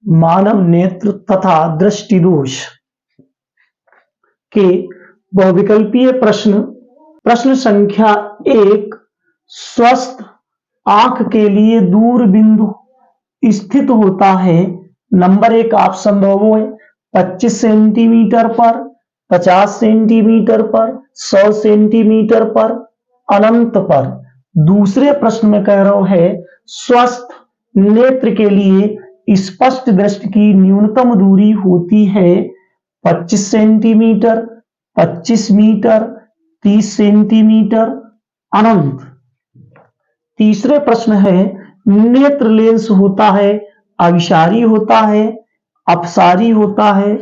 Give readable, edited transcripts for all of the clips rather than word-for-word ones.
मानव नेत्र तथा दृष्टि दोष के बहुविकल्पीय प्रश्न। प्रश्न संख्या 1, स्वस्थ आंख के लिए दूर बिंदु स्थित होता है। नंबर 1 ऑप्शन वो है 25 सेंटीमीटर पर, 50 सेंटीमीटर पर, 100 सेंटीमीटर पर, अनंत पर। दूसरे प्रश्न में कह रहा है स्वस्थ नेत्र के लिए स्पष्ट दृष्टि की न्यूनतम दूरी होती है 25 सेंटीमीटर, 25 मीटर, 30 सेंटीमीटर, अनंत। तीसरे प्रश्न है नेत्र लेंस होता है, अभिसारी होता है, अपसारी होता है,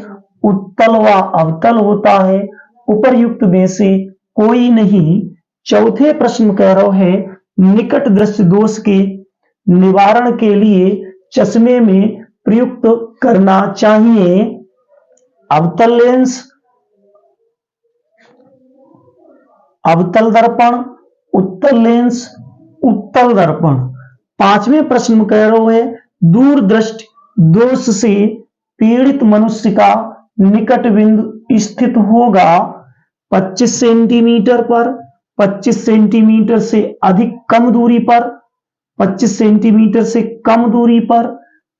उत्तल व अवतल होता है, उपर्युक्त में से कोई नहीं। चौथे प्रश्न कह रहा है निकट दृष्टि दोष के निवारण के लिए चश्मे में प्रयुक्त करना चाहिए अवतल लेंस, अवतल दर्पण, उत्तल लेंस, उत्तल दर्पण। पांचवें प्रश्न में कह रहा है दूरदृष्टि दोष से पीड़ित मनुष्य का निकट बिंदु स्थित होगा 25 सेंटीमीटर पर, 25 सेंटीमीटर से अधिक कम दूरी पर, 25 सेंटीमीटर से कम दूरी पर।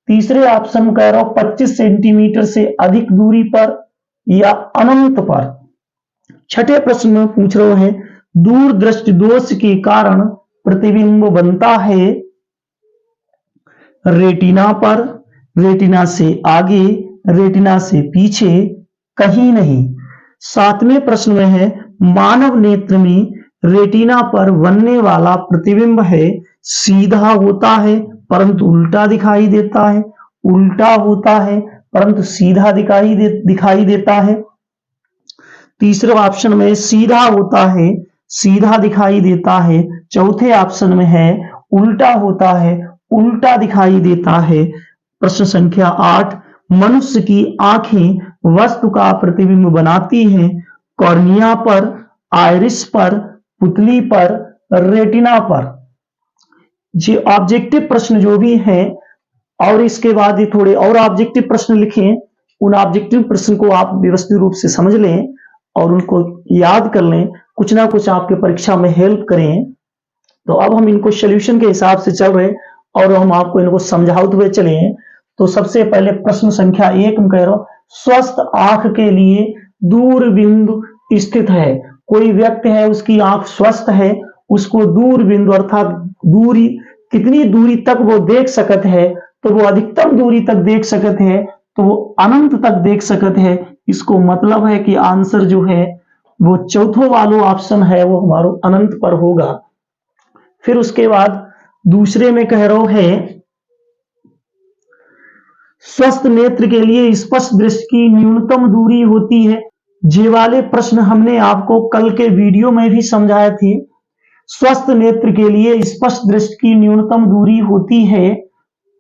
तीसरे ऑप्शन में कह रहा हूं 25 सेंटीमीटर से अधिक दूरी पर या अनंत पर। छठे प्रश्न में पूछ रहे हैं दूरदृष्टि दोष के कारण प्रतिबिंब बनता है रेटिना पर, रेटिना से आगे, रेटिना से पीछे, कहीं नहीं। सातवें प्रश्न में है मानव नेत्र में रेटिना पर बनने वाला प्रतिबिंब है सीधा होता है परंतु उल्टा दिखाई देता है, उल्टा होता है परंतु सीधा दिखाई देता है। तीसरे ऑप्शन में सीधा होता है, सीधा दिखाई देता है। चौथे ऑप्शन में है उल्टा होता है, उल्टा दिखाई देता है। प्रश्न संख्या 8, मनुष्य की आंखें वस्तु का प्रतिबिंब बनाती हैं कॉर्निया पर, आइरिस पर, पुतली पर, रेटिना पर। ये ऑब्जेक्टिव प्रश्न जो भी हैं और इसके बाद ये थोड़े और ऑब्जेक्टिव प्रश्न लिखें, उन ऑब्जेक्टिव प्रश्न को आप व्यवस्थित रूप से समझ लें और उनको याद कर लें, कुछ ना कुछ आपके परीक्षा में हेल्प करें। तो अब हम इनको सॉल्यूशन के हिसाब से चल रहे और हम आपको इनको समझाते हुए चले। तो सबसे पहले प्रश्न संख्या 1 में कह रहा हूं स्वस्थ आंख के लिए दूर बिंदु स्थित है। कोई व्यक्ति है उसकी आंख स्वस्थ है, उसको दूर बिंदु अर्थात दूरी कितनी दूरी तक वो देख सकते है, तो वो अधिकतम दूरी तक देख सकते हैं, तो वो अनंत तक देख सकते हैं। इसको मतलब है कि आंसर जो है वो चौथो वाला ऑप्शन है वो हमारा अनंत पर होगा। फिर उसके बाद दूसरे में कह रहा है स्वस्थ नेत्र के लिए स्पष्ट दृष्टि की न्यूनतम दूरी होती है। ये वाले प्रश्न हमने आपको कल के वीडियो में भी समझाए थे। स्वस्थ नेत्र के लिए स्पष्ट दृष्टि की न्यूनतम दूरी होती है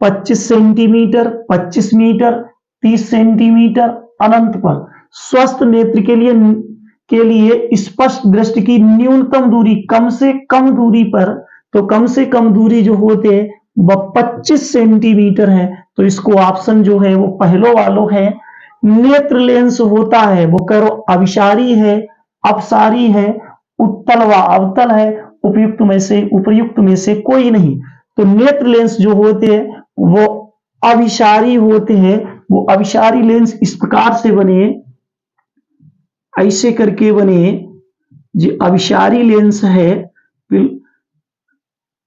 25 सेंटीमीटर, 25 मीटर, 30 सेंटीमीटर, अनंत पर। स्वस्थ नेत्र के लिए स्पष्ट दृष्टि की न्यूनतम दूरी कम से कम दूरी पर, तो कम से कम दूरी जो होते हैं वह 25 सेंटीमीटर है। तो इसको ऑप्शन जो है वो पहलो वालो है। नेत्र लेंस होता है वो करो अभिसारी है, अपसारी है, उत्तल व अवतल है, उपयुक्त में से कोई नहीं। तो नेत्र लेंस जो होते हैं वो अभिसारी होते हैं। वो अभिसारी लेंस इस प्रकार से बने, ऐसे करके बने। जो अभिसारी लेंस है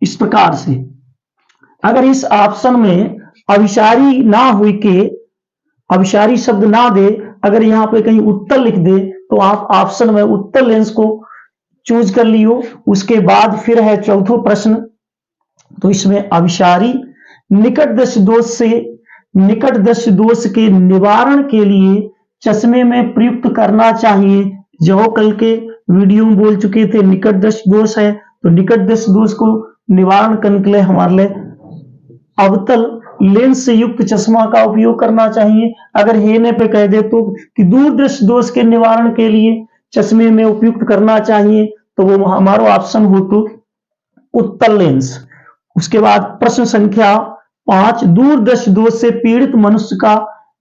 इस प्रकार से। अगर इस ऑप्शन में अभिसारी ना हुई के, अभिसारी शब्द ना दे, अगर यहां पे कहीं उत्तल लिख दे तो आप ऑप्शन में उत्तल लेंस को चूज कर लियो। उसके बाद फिर है चौथो प्रश्न, तो इसमें अभिसारी निकट दृष्टि दोष के निवारण के लिए चश्मे में प्रयुक्त करना चाहिए। जो कल के वीडियो में बोल चुके थे निकट दृष्टि दोष है, तो निकट दृष्टि दोष को निवारण करने के लिए हमारे लिए अवतल लेंस से युक्त चश्मा का उपयोग करना चाहिए। अगर हेने पे कह दे तो कि दूरदृष्टि दोष के निवारण के लिए चश्मे में उपयुक्त करना चाहिए, तो वो हमारा ऑप्शन हो तो उत्तल लेंस। उसके बाद प्रश्न संख्या 5 दूरदृष्टि दोष से पीड़ित मनुष्य का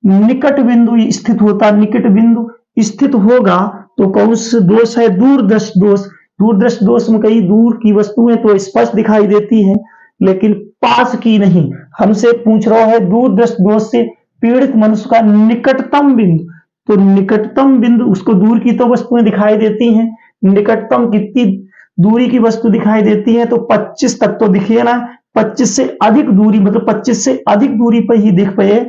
निकट बिंदु स्थित होता, निकट बिंदु स्थित होगा तो कौन सा दोष है? दूरदृष्टि दोष। दूरदृष्टि दोष में कई दूर की वस्तुएं तो स्पष्ट दिखाई देती हैं लेकिन पास की नहीं। हमसे पूछ रहा है दूरदृष्टि दोष से पीड़ित मनुष्य का निकटतम बिंदु, तो निकटतम बिंदु उसको दूर की तो वस्तुएं दिखाई देती हैं, निकटतम कितनी दूरी की वस्तु दिखाई देती है? तो 25 तक तो दिखे ना, 25 से अधिक दूरी मतलब 25 से अधिक दूरी पर ही दिख पाए,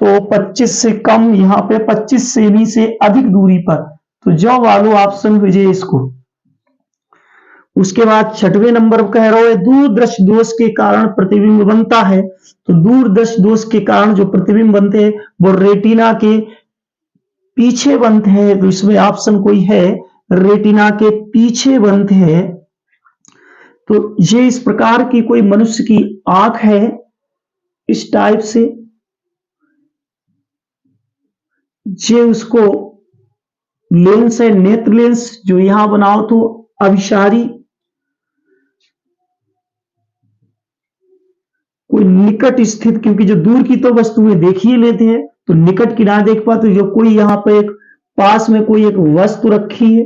तो 25 से कम, यहाँ पे 25 सेमी से अधिक दूरी पर, तो जो वालो ऑप्शन भेजे इसको। उसके बाद 6वें नंबर पर कह रहा है दूरदृष्टि दोष के कारण प्रतिबिंब बनता है, तो दूरदृष्टि दोष के कारण जो प्रतिबिंब बनते हैं वो रेटिना के पीछे बनते हैं, तो इसमें ऑप्शन कोई है रेटिना के पीछे बनते हैं। तो ये इस प्रकार की कोई मनुष्य की आंख है, इस टाइप से ये उसको लेंस है, नेत्र लेंस जो यहां बनाओ तो अभिसारी कोई निकट स्थित, क्योंकि जो दूर की तो वस्तुएं देख ही लेते हैं तो निकट की ना देख पाते, जो कोई यहां पे एक पास में कोई एक वस्तु रखी है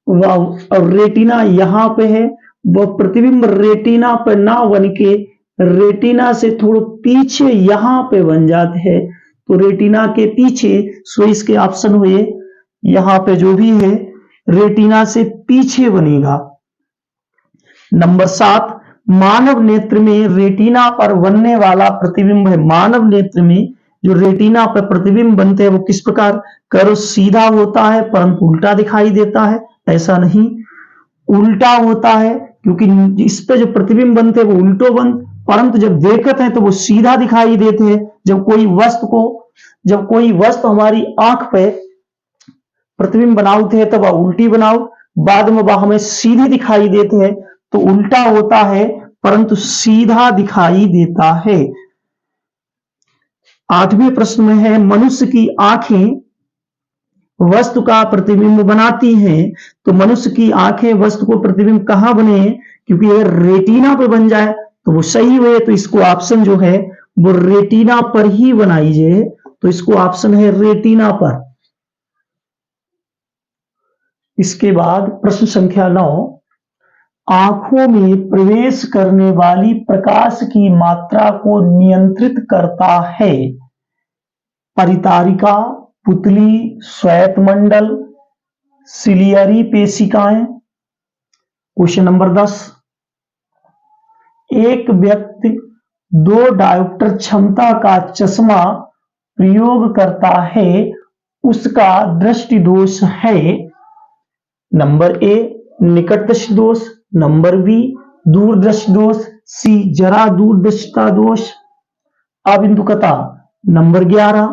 और रेटिना यहां पे है, वह प्रतिबिंब रेटिना पर ना बन के रेटिना से थोड़ा पीछे यहां पे बन जाते हैं, तो रेटिना के पीछे, सो इसके ऑप्शन हुए यहां पे जो भी है रेटिना से पीछे बनेगा। नंबर 7, मानव नेत्र में रेटिना पर बनने वाला प्रतिबिंब है। मानव नेत्र में जो रेटिना पर प्रतिबिंब बनते हैं वो किस प्रकार? करो सीधा होता है परंतु उल्टा दिखाई देता है, ऐसा नहीं, उल्टा होता है, क्योंकि इस पे जो प्रतिबिंब बनते हैं वो उल्टो बन, परंतु जब देखते हैं तो वो सीधा दिखाई देते हैं। जब कोई वस्तु हमारी आंख पे प्रतिबिंब बनाते हैं तब वह उल्टी बनाओ, बाद में वह हमें सीधी दिखाई देते हैं, तो उल्टा होता है परंतु सीधा दिखाई देता है। 8वें प्रश्न में है मनुष्य की आंखें वस्तु का प्रतिबिंब बनाती हैं, तो मनुष्य की आंखें वस्तु को प्रतिबिंब कहां बने? क्योंकि अगर रेटिना पे बन जाए तो वो सही हुए, तो इसको ऑप्शन जो है वो रेटिना पर ही बनाई जाए, तो इसको ऑप्शन है रेटिना पर। इसके बाद प्रश्न संख्या 9, आंखों में प्रवेश करने वाली प्रकाश की मात्रा को नियंत्रित करता है। परितारिका, पुतली, श्वेतमंडल, सिलियरी पेशिकाएं। क्वेश्चन नंबर 10, एक व्यक्ति 2 डायोप्टर क्षमता का चश्मा प्रयोग करता है, उसका दृष्टि दोष है। नंबर ए निकटदृष्टि दोष, नंबर बी दूरदृष्टि दोष, सी जरा दूरदृष्टा दोष, अबिंदुकता। नंबर 11,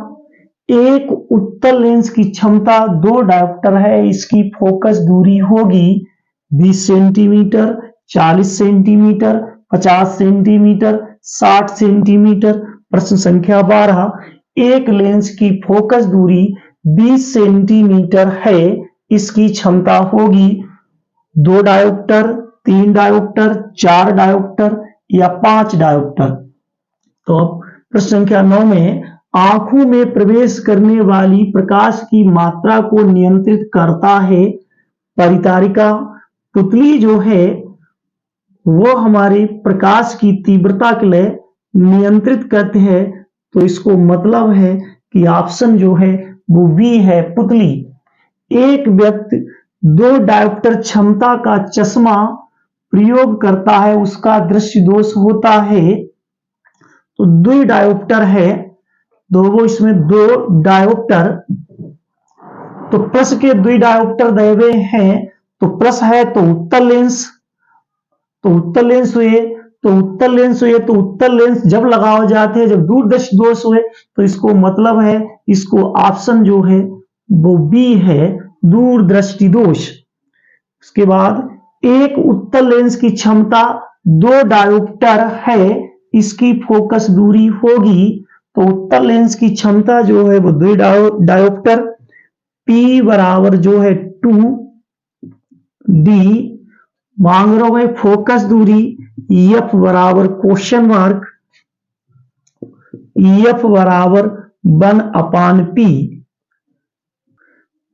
एक उत्तल लेंस की क्षमता 2 डायोप्टर है, इसकी फोकस दूरी होगी 20 सेंटीमीटर, 40 सेंटीमीटर, 50 सेंटीमीटर, 60 सेंटीमीटर। प्रश्न संख्या 12, एक लेंस की फोकस दूरी 20 सेंटीमीटर है, इसकी क्षमता होगी 2 डायोप्टर, 3 डायोप्टर, 4 डायोप्टर या 5 डायोप्टर। तो अब प्रश्न संख्या 9 में आंखों में प्रवेश करने वाली प्रकाश की मात्रा को नियंत्रित करता है परितारिका। पुतली जो है वो हमारे प्रकाश की तीव्रता के लिए नियंत्रित करते हैं, तो इसको मतलब है कि ऑप्शन जो है वो बी है पुतली। एक व्यक्ति 2 डायोप्टर क्षमता का चश्मा प्रयोग करता है, उसका दृष्टि दोष होता है, तो 2 डायोप्टर है, दो वो इसमें 2 डायोप्टर, तो प्लस के 2 डायोप्टर दे हुए हैं, तो प्लस है तो उत्तल लेंस, तो उत्तल लेंस हुए, तो उत्तल लेंस हुए, तो उत्तल लेंस जब लगाए जाते हैं जब दूरदृष्टि दोष हुए, तो इसको मतलब है, इसको ऑप्शन जो है वो बी है दूरदृष्टि दोष। उसके बाद एक उत्तल लेंस की क्षमता 2 डायोप्टर है, इसकी फोकस दूरी होगी, तो उत्तल लेंस की क्षमता जो है वो 2 डायोप्टर, P बराबर जो है 2D मांग रहा है फोकस दूरी एफ बराबर क्वेश्चन मार्क एफ बराबर 1/p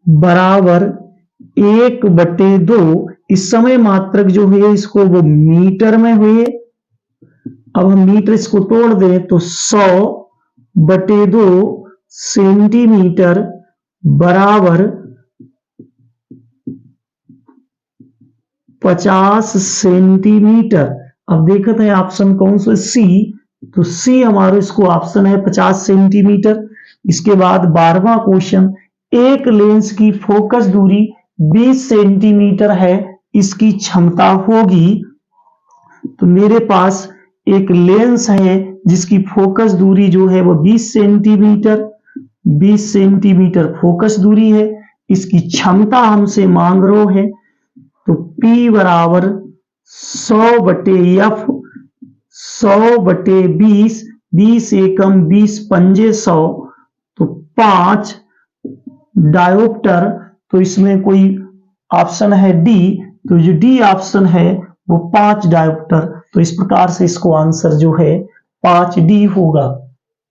बराबर 1/2। इस समय मात्रक जो है इसको वो मीटर में हुए। अब हम मीटर इसको तोड़ दें तो 100/2 सेंटीमीटर बराबर 50 सेंटीमीटर। अब देखते हैं ऑप्शन कौन सा सी, तो सी हमारा इसको ऑप्शन है 50 सेंटीमीटर। इसके बाद 12वां क्वेश्चन, एक लेंस की फोकस दूरी 20 सेंटीमीटर है, इसकी क्षमता होगी। तो मेरे पास एक लेंस है जिसकी फोकस दूरी जो है वो 20 सेंटीमीटर फोकस दूरी है, इसकी क्षमता हमसे मांग रहा है। तो P बराबर 100/f 100/20 20 एकम 20 पंजे 100 तो 5 डायोप्टर। तो इसमें कोई ऑप्शन है डी, तो जो डी ऑप्शन है वो 5 डायोप्टर। तो इस प्रकार से इसको आंसर जो है 5D होगा।